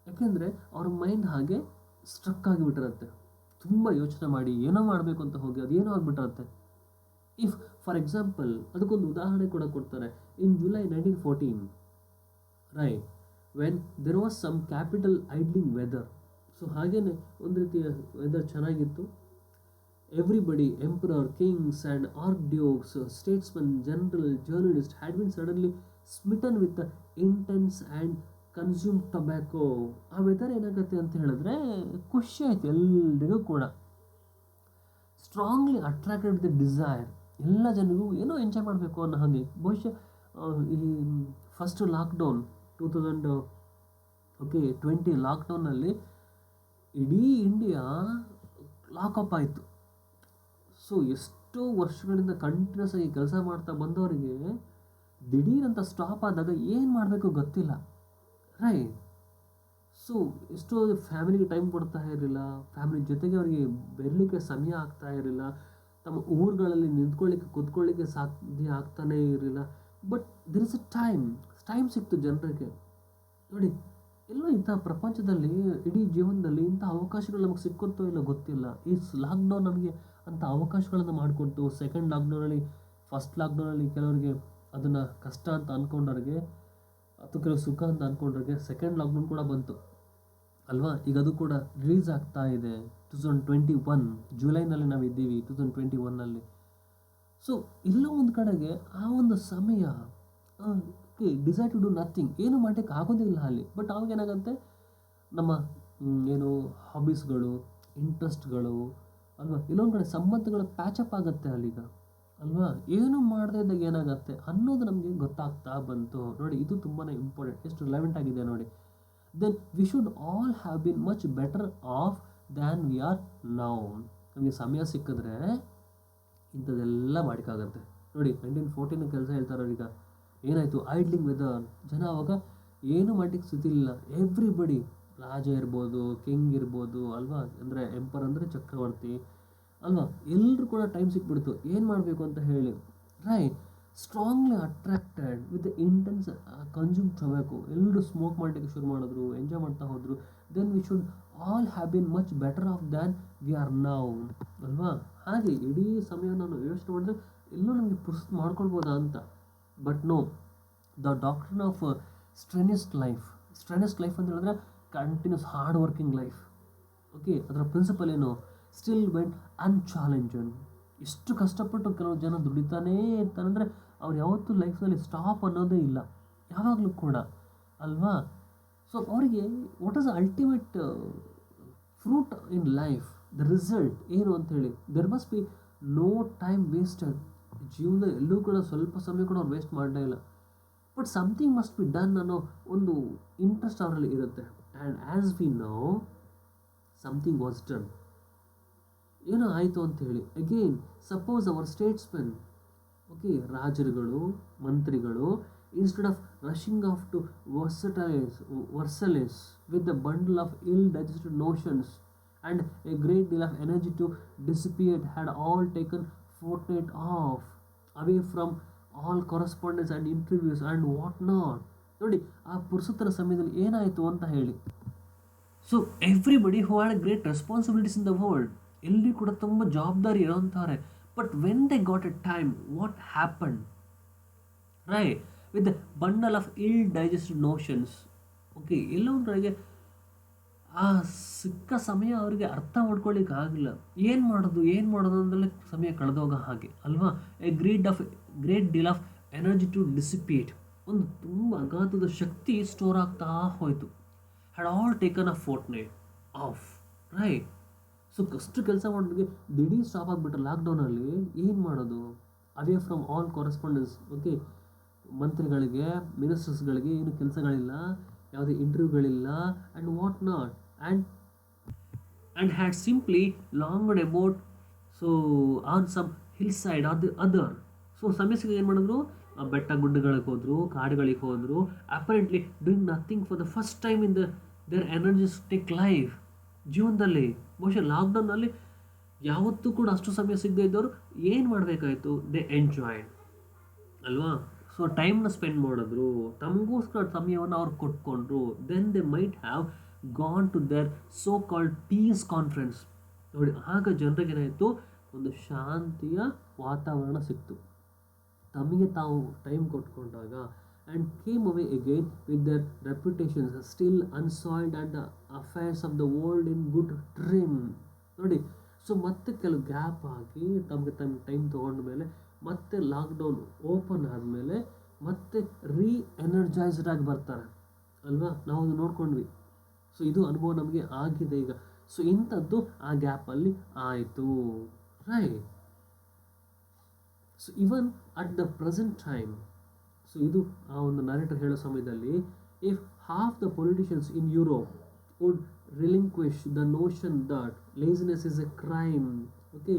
ಯಾಕೆಂದರೆ ಅವ್ರ ಮೈಂಡ್ ಹಾಗೆ ಸ್ಟ್ರಕ್ ಆಗಿಬಿಟ್ಟಿರುತ್ತೆ. ತುಂಬ ಯೋಚನೆ ಮಾಡಿ ಏನೋ ಮಾಡಬೇಕು ಅಂತ ಹೋಗಿ ಅದೇನೋ ಆಗಿಬಿಟ್ಟಿರುತ್ತೆ. ಇಫ್ ಫಾರ್ ಎಕ್ಸಾಂಪಲ್ ಅದಕ್ಕೊಂದು ಉದಾಹರಣೆ ಕೂಡ ಕೊಡ್ತಾರೆ. In July 1914, right, when there was some capital idling weather. So ಹಾಗೇನೆ ಒಂದು ರೀತಿಯ ವೆದರ್ ಚೆನ್ನಾಗಿತ್ತು. Everybody, emperor, kings and archdukes, statesman, general, journalist had been suddenly smitten with intense and consume tobacco. ಆ weather ಏನಾಗುತ್ತೆ ಅಂತ ಹೇಳಿದ್ರೆ ಖುಷಿ ಆಯಿತು ಎಲ್ರಿಗೂ ಕೂಡ. Strongly attracted the desire. ಎಲ್ಲ ಜನರಿಗೂ ಏನೋ ಎಂಜಾಯ್ ಮಾಡಬೇಕು ಅನ್ನೋ ಹಾಗೆ. ಬಹುಶಃ ಈ ಫಸ್ಟ್ ಲಾಕ್ಡೌನ್ 2020 ಲಾಕ್ಡೌನಲ್ಲಿ ಇಡೀ ಇಂಡಿಯಾ ಲಾಕಪ್ ಆಯಿತು. ಸೊ ಎಷ್ಟೋ ವರ್ಷಗಳಿಂದ ಕಂಟಿನ್ಯೂಸ್ ಆಗಿ ಕೆಲಸ ಮಾಡ್ತಾ ಬಂದವರಿಗೆ ದಿಢೀರಂತ ಸ್ಟಾಪ್ ಆದಾಗ ಏನು ಮಾಡಬೇಕು ಗೊತ್ತಿಲ್ಲ. ರೈಟ್. ಸೊ ಎಷ್ಟೋ ಫ್ಯಾಮಿಲಿಗೆ ಟೈಮ್ ಕೊಡ್ತಾ ಇರಲಿಲ್ಲ, ಫ್ಯಾಮಿಲಿ ಜೊತೆಗೆ ಅವರಿಗೆ ಬೆರಲಿಕ್ಕೆ ಸಮಯ ಆಗ್ತಾ ಇರಲಿಲ್ಲ, ತಮ್ಮ ಊರುಗಳಲ್ಲಿ ನಿಂತ್ಕೊಳ್ಳಿಕ್ಕೆ ಕೂತ್ಕೊಳ್ಳಿಕ್ಕೆ ಸಾಧ್ಯ ಆಗ್ತಾನೇ ಇರಲಿಲ್ಲ. But there is a time ಸಿಕ್ತು ಜನರಿಗೆ. ನೋಡಿ, ಎಲ್ಲೋ ಇಂಥ ಪ್ರಪಂಚದಲ್ಲಿ ಇಡೀ ಜೀವನದಲ್ಲಿ ಇಂಥ ಅವಕಾಶಗಳು ನಮಗೆ ಸಿಕ್ಕುತ್ತೋ ಇಲ್ಲ ಗೊತ್ತಿಲ್ಲ. ಈ ಲಾಕ್ಡೌನ್ ನಮಗೆ ಅಂಥ ಅವಕಾಶಗಳನ್ನು ಮಾಡಿಕೊಡ್ತು. ಸೆಕೆಂಡ್ ಲಾಕ್ಡೌನಲ್ಲಿ, ಫಸ್ಟ್ ಲಾಕ್ಡೌನಲ್ಲಿ ಕೆಲವರಿಗೆ ಅದನ್ನು ಕಷ್ಟ ಅಂತ ಅಂದ್ಕೊಂಡವ್ರಿಗೆ ಅಥವಾ ಕೆಲವು ಸುಖ ಅಂತ ಅಂದ್ಕೊಂಡ್ರಿಗೆ ಸೆಕೆಂಡ್ ಲಾಕ್ಡೌನ್ ಕೂಡ ಬಂತು ಅಲ್ವಾ. ಈಗ ಅದು ಕೂಡ ರಿಲೀಸ್ ಆಗ್ತಾ ಇದೆ 2021 ಜುಲೈನಲ್ಲಿ ನಾವು ಇದ್ದೀವಿ 2021ನಲ್ಲಿ. ಸೊ ಎಲ್ಲೋ ಒಂದು ಕಡೆಗೆ ಆ ಒಂದು ಸಮಯ ಡಿಸೈಡ್ ಟು ಡೂ ನಥಿಂಗ್, ಏನು ಮಾಡೋಕ್ಕೆ ಆಗೋದಿಲ್ಲ ಅಲ್ಲಿ. ಬಟ್ ಅವಾಗ ಏನಾಗುತ್ತೆ, ನಮ್ಮ ಏನು ಹಾಬೀಸ್ಗಳು, ಇಂಟ್ರೆಸ್ಟ್ಗಳು ಅಲ್ವಾ, ಇಲ್ಲೊಂದು ಕಡೆ ಸಂಬಂಧಗಳು ಪ್ಯಾಚಪ್ ಆಗುತ್ತೆ ಅಲ್ಲಿಗ ಅಲ್ವಾ. ಏನು ಮಾಡದೇ ಇದ್ದಾಗ ಏನಾಗುತ್ತೆ ಅನ್ನೋದು ನಮಗೆ ಗೊತ್ತಾಗ್ತಾ ಬಂತು. ನೋಡಿ, ಇದು ತುಂಬಾ ಇಂಪಾರ್ಟೆಂಟ್, ಎಷ್ಟು ರಿಲೆವೆಂಟ್ ಆಗಿದೆ ನೋಡಿ. Then we should all have been much better off than we are now. ನಮಗೆ ಸಮಯ ಸಿಕ್ಕಿದ್ರೆ ಇಂಥದ್ದೆಲ್ಲ ಮಾಡೋಕ್ಕಾಗತ್ತೆ. ನೋಡಿ, 1914 ಕೆಲಸ ಹೇಳ್ತಾರೆ ಈಗ ಏನಾಯಿತು, ಐಡ್ಲಿಂಗ್ ವೆದರ್. ಜನ ಅವಾಗ ಏನು ಮಾಡಲಿಕ್ಕೆ ಸ್ಥಿತಿಲಿಲ್ಲ. ಎವ್ರಿಬಡಿ, ರಾಜ ಇರ್ಬೋದು, ಕಿಂಗ್ ಇರ್ಬೋದು ಅಲ್ವಾ, ಅಂದರೆ ಎಂಪರ್ ಅಂದರೆ ಚಕ್ರವರ್ತಿ ಅಲ್ವಾ, ಎಲ್ಲರೂ ಕೂಡ ಟೈಮ್ ಸಿಕ್ಬಿಡ್ತು ಏನು ಮಾಡಬೇಕು ಅಂತ ಹೇಳಿ. Right. Strongly attracted with intense consume tobacco. ಎಲ್ಲರೂ ಸ್ಮೋಕ್ ಮಾಡಲಿಕ್ಕೆ ಶುರು ಮಾಡಿದ್ರು, ಎಂಜಾಯ್ ಮಾಡ್ತಾ ಹೋದರು. Then we should all have been much better off than we are now ಅಲ್ವಾ. ಹಾಗೆ ಇಡೀ ಸಮಯ ನಾನು ಯೋಚನೆ ಮಾಡಿದ್ರೆ ಎಲ್ಲೂ ನಮಗೆ ಪುರ್ಸತ್ ಮಾಡ್ಕೊಳ್ಬೋದಾ ಅಂತ. But no, the doctrine of strenuous life ಅಂತ ಹೇಳಿದ್ರೆ continuous hard working life. Okay, ಅದರ ಪ್ರಿನ್ಸಿಪಲ್ ಏನು, ಸ್ಟಿಲ್ ವೆಂಟ್ ಅನ್ಚಾಲೆಂಜನ್. ಎಷ್ಟು ಕಷ್ಟಪಟ್ಟು ಕೆಲವು ಜನ ದುಡಿತಾನೇ ಇರ್ತಾರೆ ಅಂದರೆ ಅವ್ರು ಯಾವತ್ತೂ ಲೈಫ್ನಲ್ಲಿ ಸ್ಟಾಪ್ ಅನ್ನೋದೇ ಇಲ್ಲ, ಯಾವಾಗಲೂ ಕೂಡ ಅಲ್ವಾ. ಸೊ ಅವರಿಗೆ what is ultimate fruit in life, the result ಏನು ಅಂಥೇಳಿ, there must be no time wasted. ಜೀವನದಲ್ಲಿ ಎಲ್ಲೂ ಕೂಡ ಸ್ವಲ್ಪ ಸಮಯ ಕೂಡ ಅವ್ರು ವೇಸ್ಟ್ ಮಾಡಲೇ ಇಲ್ಲ. But something must be done ಅನ್ನೋ ಒಂದು ಇಂಟ್ರೆಸ್ಟ್ ಅವರಲ್ಲಿ ಇರುತ್ತೆ. And as we know, something was done, ಏನೋ ಆಯಿತು ಅಂತ ಹೇಳಿ. Again suppose our statesmen, okay, ರಾಜರುಗಳು, ಮಂತ್ರಿಗಳು, instead of rushing off to Versailles with the bundle of ill digested notions and a great deal of energy to dissipate, had all taken fortnight off away from all correspondence and interviews and what not. ನೋಡಿ ಆ ಪುರುಷೋತ್ತರ ಸಮಯದಲ್ಲಿ ಏನಾಯಿತು ಅಂತ ಹೇಳಿ. So everybody who had great responsibilities in the world, ಎಲ್ಲರೂ ಕೂಡ ತುಂಬ ಜವಾಬ್ದಾರಿ ಇರೋಂಥವ್ರೆ. But when they got a time, what happen, right, with the bundle of ill digested notions, okay, ಎಲ್ಲೋ ಒಂದು ಕಡೆಗೆ ಆ ಸಿಕ್ಕ ಸಮಯ ಅವರಿಗೆ ಅರ್ಥ ಮಾಡ್ಕೊಳ್ಳಿಕ್ಕೆ ಆಗಲಿಲ್ಲ. ಏನು ಮಾಡೋದು ಅಂದಲೇ ಸಮಯ ಕಳೆದೋಗ ಹಾಗೆ ಅಲ್ವಾ. Great deal of energy to dissipate, ಒಂದು ತುಂಬ ಅಗಾಧದ ಶಕ್ತಿ ಸ್ಟೋರ್ ಆಗ್ತಾ ಹೋಯಿತು. Had all taken a fortnight off, right. So ಅಷ್ಟು ಕೆಲಸ ಮಾಡೋರಿಗೆ ದಿಢೀರ್ ಸ್ಟಾಪ್ ಆಗಿಬಿಟ್ರೆ ಲಾಕ್ಡೌನಲ್ಲಿ ಏನು ಮಾಡೋದು? Away from all correspondence, okay, ಮಂತ್ರಿಗಳಿಗೆ, ಮಿನಿಸ್ಟರ್ಸ್ಗಳಿಗೆ ಏನು ಕೆಲಸಗಳಿಲ್ಲ, ಯಾವುದೇ ಇಂಟರ್ವ್ಯೂಗಳಿಲ್ಲ, and what not, and had simply longed about, so on some hillside or the other. So ಸಮಸ್ಯೆಗೆ ಏನು ಮಾಡಿದ್ರು, ಬೆಟ್ಟ ಗುಡ್ಡಗಳಿಗೆ ಹೋದರು, ಕಾಡುಗಳಿಗೆ ಹೋದರು, apparently doing nothing for the first time in their energetic life. ಜೀವನದಲ್ಲಿ ಬಹುಶಃ ಲಾಕ್ಡೌನಲ್ಲಿ ಯಾವತ್ತೂ ಕೂಡ ಅಷ್ಟು ಸಮಯ ಸಿಗದೇ ಇದ್ದವರು ಏನು ಮಾಡಬೇಕಾಯಿತು? ದೇ ಎಂಜಾಯ್ಡ್ ಅಲ್ವಾ. ಸೊ ಟೈಮ್ನ ಸ್ಪೆಂಡ್ ಮಾಡಿದ್ರು, ತಮಗೋಸ್ಕರ ಸಮಯವನ್ನು ಅವ್ರು ಕೊಟ್ಕೊಂಡ್ರು. Then they might have gone to their so called peace conference. ನೋಡಿ ಆಗ ಜನರಿಗೆ ಏನಾಯಿತು, ಒಂದು ಶಾಂತಿಯ ವಾತಾವರಣ ಸಿಕ್ತು ತಮಗೆ ತಾವು ಟೈಮ್ ಕೊಟ್ಕೊಂಡಾಗ. And came away again with their reputations still unsoiled and the affairs of the world in good trim. ನೋಡಿ, ಸೊ ಮತ್ತೆ ಕೆಲವು ಗ್ಯಾಪ್ ಆಗಿ ತಮಗೆ ಟೈಮ್ ತೊಗೊಂಡ ಮೇಲೆ ಮತ್ತೆ ಲಾಕ್ಡೌನ್ ಓಪನ್ ಆದಮೇಲೆ ಮತ್ತೆ ಎನರ್ಜೈಸ್ಡ್ ಆಗಿ ಬರ್ತಾರೆ ಅಲ್ವಾ. ನಾವು ನೋಡ್ಕೊಂಡ್ವಿ. ಸೊ ಇದು ಅನುಭವ ನಮಗೆ ಆಗಿದೆ ಈಗ. ಸೊ ಇಂಥದ್ದು ಆ ಗ್ಯಾಪಲ್ಲಿ ಆಯಿತು, right. So even at the present time, so ಇದು ಆ ಒಂದು ನರೇಟರ್ ಹೇಳೋ ಸಮಯದಲ್ಲಿ, if half the politicians in Europe would relinquish the notion that laziness is a crime, okay,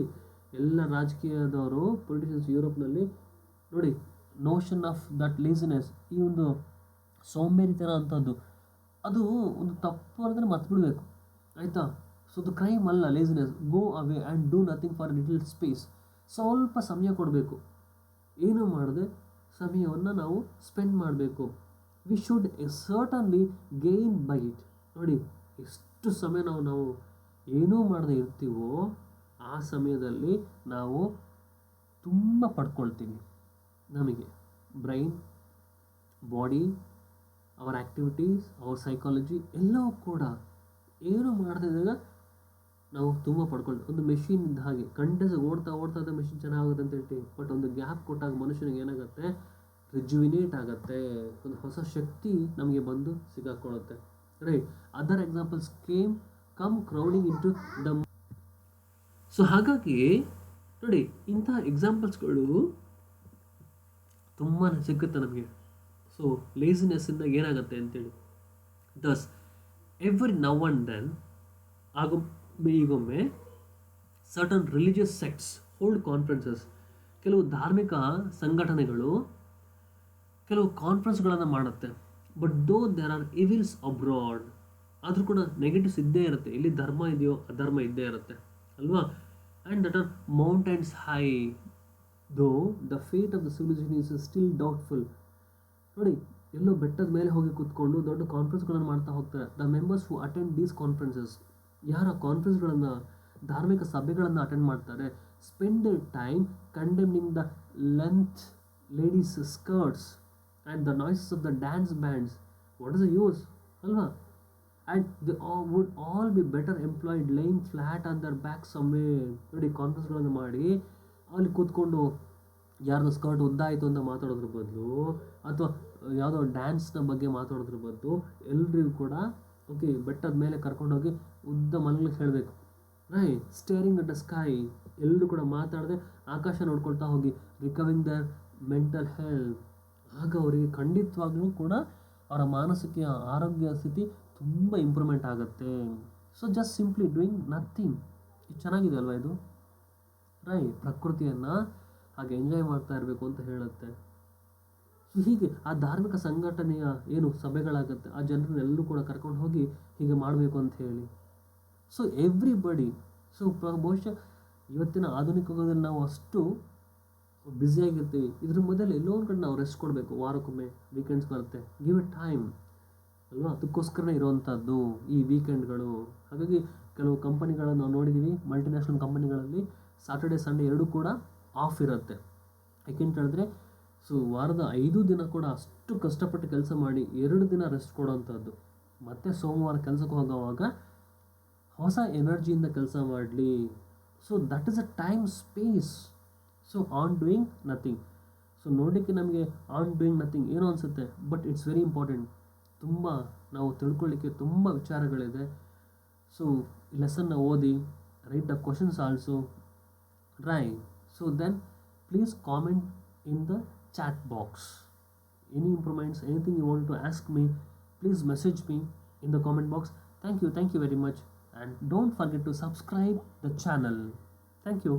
ಎಲ್ಲ ರಾಜಕೀಯದವರು ಪೊಲಿಟಿಷಿಯನ್ಸ್ ಯುರೋಪ್ನಲ್ಲಿ ನೋಡಿ, ನೋಷನ್ ಆಫ್ ದಟ್ ಲೇಸಿನೆಸ್, ಈ ಒಂದು ಸೋಂಬೇರಿತನ ಅಂಥದ್ದು, ಅದು ಒಂದು ತಪ್ಪು ಅಂದರೆ ಮರ್ತು ಬಿಡಬೇಕು, ಆಯಿತಾ. ಸೊ ಅದು ಕ್ರೈಮ್ ಅಲ್ಲ laziness. Go away and do nothing for little space. ಸ್ವಲ್ಪ ಸಮಯ ಕೊಡಬೇಕು, ಏನೂ ಮಾಡದೆ ಸಮಯವನ್ನು ನಾವು ಸ್ಪೆಂಡ್ ಮಾಡಬೇಕು. We should certainly gain by it. ನೋಡಿ, ಎಷ್ಟು ಸಮಯ ನಾವು ಏನೂ ಮಾಡದೆ ಇರ್ತೀವೋ ಆ ಸಮಯದಲ್ಲಿ ನಾವು ತುಂಬ ಪಡ್ಕೊಳ್ತೀವಿ. ನಮಗೆ brain, body, our activities, our psychology ಎಲ್ಲವೂ ಕೂಡ ಏನು ಮಾಡ್ತಿದ್ದಾಗ ನಾವು ತುಂಬ ಪಡ್ಕೊಳ್ತೀವಿ. ಒಂದು ಮೆಷಿನ್ ಇದ್ದ ಹಾಗೆ ಕಂಟಿನ್ಯೂಸ್ ಓಡ್ತಾ ಮೆಷಿನ್ ಚೆನ್ನಾಗುತ್ತೆ ಅಂತ ಹೇಳ್ತೀವಿ. ಬಟ್ ಒಂದು ಗ್ಯಾಪ್ ಕೊಟ್ಟಾಗ ಮನುಷ್ಯನಿಗೆ ಏನಾಗುತ್ತೆ, ರಿಜುವಿನೇಟ್ ಆಗುತ್ತೆ, ಒಂದು ಹೊಸ ಶಕ್ತಿ ನಮಗೆ ಬಂದು ಸಿಗಾಕೊಳ್ಳುತ್ತೆ, right. Other examples come crowding into the. So ಹಾಗಾಗಿ ನೋಡಿ, ಇಂಥ ಎಕ್ಸಾಂಪಲ್ಸ್ಗಳು ತುಂಬಾ ಸಿಗುತ್ತೆ ನಮಗೆ. ಸೊ ಲೇಸಿನೆಸ್ಸಿಂದ ಏನಾಗುತ್ತೆ ಅಂತೇಳಿ. Thus every now and then, ಈಗೊಮ್ಮೆ certain religious sects hold conferences, ಕೆಲವು ಧಾರ್ಮಿಕ ಸಂಘಟನೆಗಳು ಕೆಲವು ಕಾನ್ಫರೆನ್ಸ್ಗಳನ್ನು ಮಾಡುತ್ತೆ. ಬಟ್ ದೋ ದೇರ್ ಆರ್ ಇವಿಲ್ಸ್ ಅಬ್ರಾಡ್, ಆದರೂ ಕೂಡ ನೆಗೆಟಿವ್ಸ್ ಇದ್ದೇ ಇರುತ್ತೆ. ಎಲ್ಲಿ ಧರ್ಮ ಇದೆಯೋ ಅಧರ್ಮ ಇದ್ದೇ ಇರುತ್ತೆ ಅಲ್ವಾ. And that are mountains high, though the fate of the civilisation is still doubtful. ನೋಡಿ, ಎಲ್ಲೋ ಬೆಟ್ಟದ ಮೇಲೆ ಹೋಗಿ ಕೂತ್ಕೊಂಡು ದೊಡ್ಡ ಕಾನ್ಫರೆನ್ಸ್ಗಳನ್ನು ಮಾಡ್ತಾ ಹೋಗ್ತಾರೆ. The members who attend these conferences, ಯಾರ ಕಾನ್ಫರೆನ್ಸ್ಗಳನ್ನು, ಧಾರ್ಮಿಕ ಸಭೆಗಳನ್ನು ಅಟೆಂಡ್ ಮಾಡ್ತಾರೆ, spend the time condemning the length ladies skirts and the noises of the dance bands. What is the use ಅಲ್ವಾ. And they would all be better employed lying flat on their back somewhere. ನೋಡಿ, ಕಾನ್ಫರೆನ್ಸ್ಗಳನ್ನು ಮಾಡಿ ಅಲ್ಲಿ ಕೂತ್ಕೊಂಡು ಯಾರ್ದು skirt ಉದ್ದ ಆಯಿತು ಅಂತ ಮಾತಾಡೋದ್ರ ಬದಲು, ಅಥವಾ ಯಾವುದೋ ಡ್ಯಾನ್ಸ್ನ ಬಗ್ಗೆ ಮಾತಾಡೋದ್ರ ಬದಲು ಎಲ್ರಿಗೂ ಕೂಡ ಓಕೆ ಬೆಟ್ಟದ ಮೇಲೆ ಕರ್ಕೊಂಡೋಗಿ ಉದ್ದ ಮಲಗಲಿಕ್ಕೆ ಹೇಳಬೇಕು, right. Steering at the sky, ಎಲ್ಲರೂ ಕೂಡ ಮಾತಾಡದೆ ಆಕಾಶ ನೋಡ್ಕೊಳ್ತಾ ಹೋಗಿ, ರಿಕವರಿಂಗ್ ದರ್ ಮೆಂಟಲ್ ಹೆಲ್ತ್. ಆಗ ಅವರಿಗೆ ಖಂಡಿತವಾಗ್ಲೂ ಕೂಡ ಅವರ ಮಾನಸಿಕ ಆರೋಗ್ಯ ಸ್ಥಿತಿ ತುಂಬ ಇಂಪ್ರೂವ್ಮೆಂಟ್ ಆಗುತ್ತೆ. So just simply doing nothing. ಇದು ಚೆನ್ನಾಗಿದೆ ಅಲ್ವಾ ಇದು? ಪ್ರಕೃತಿಯನ್ನು ಹಾಗೆ ಎಂಜಾಯ್ ಮಾಡ್ತಾ ಇರಬೇಕು ಅಂತ ಹೇಳುತ್ತೆ. ಸೊ ಹೀಗೆ ಆ ಧಾರ್ಮಿಕ ಸಂಘಟನೆಯ ಏನು ಸಭೆಗಳಾಗುತ್ತೆ, ಆ ಜನರನ್ನೆಲ್ಲರೂ ಕೂಡ ಕರ್ಕೊಂಡು ಹೋಗಿ ಹೀಗೆ ಮಾಡಬೇಕು ಅಂತ ಹೇಳಿ. ಸೊ ಎವ್ರಿಬಡಿ, ಸೊ ಬಹುಶಃ ಇವತ್ತಿನ ಆಧುನಿಕ ಯುಗದಲ್ಲಿ ನಾವು ಅಷ್ಟು ಬ್ಯುಸಿಯಾಗಿರ್ತೀವಿ. ಇದ್ರ ಮೊದಲು ಎಲ್ಲೋ ಒಂದು ಕಡೆ ನಾವು ರೆಸ್ಟ್ ಕೊಡಬೇಕು. ವಾರಕ್ಕೊಮ್ಮೆ ವೀಕೆಂಡ್ಸ್ ಬರುತ್ತೆ, ಗಿವ್ ಇಟ್ ಟೈಮ್ ಅಲ್ವಾ? ಅದಕ್ಕೋಸ್ಕರನೇ ಇರೋವಂಥದ್ದು ಈ ವೀಕೆಂಡ್ಗಳು. ಹಾಗಾಗಿ ಕೆಲವು ಕಂಪನಿಗಳನ್ನು ನಾವು ನೋಡಿದ್ದೀವಿ, ಮಲ್ಟಿನ್ಯಾಷನಲ್ ಕಂಪನಿಗಳಲ್ಲಿ ಸಾಟರ್ಡೆ ಸಂಡೇ ಎರಡೂ ಕೂಡ ಆಫ್ ಇರುತ್ತೆ. ಯಾಕೆಂತ ಹೇಳಿದ್ರೆ ಸೊ ವಾರದ 5 ದಿನ ಕೂಡ ಅಷ್ಟು ಕಷ್ಟಪಟ್ಟು ಕೆಲಸ ಮಾಡಿ 2 ದಿನ ರೆಸ್ಟ್ ಕೊಡೋವಂಥದ್ದು. ಮತ್ತು ಸೋಮವಾರ ಕೆಲಸಕ್ಕೆ ಹೋಗೋವಾಗ ಹೊಸ ಎನರ್ಜಿಯಿಂದ ಕೆಲಸ ಮಾಡಲಿ. So that is a time space. So on doing nothing. So ನೋಡಲಿಕ್ಕೆ ನಮಗೆ ಆನ್ ಡೂಯಿಂಗ್ ನಥಿಂಗ್ ಏನೋ ಅನಿಸುತ್ತೆ, ಬಟ್ ಇಟ್ಸ್ ವೆರಿ ಇಂಪಾರ್ಟೆಂಟ್. ತುಂಬ ನಾವು ತಿಳ್ಕೊಳ್ಳಿಕ್ಕೆ ತುಂಬ ವಿಚಾರಗಳಿದೆ. ಸೊ ಲೆಸನ್ನ ಓದಿ, right the questions also, right. So then please comment in the chat box. Any improvements, anything you want to ask me, please message me in the comment box. Thank you very much, and don't forget to subscribe the channel. Thank you.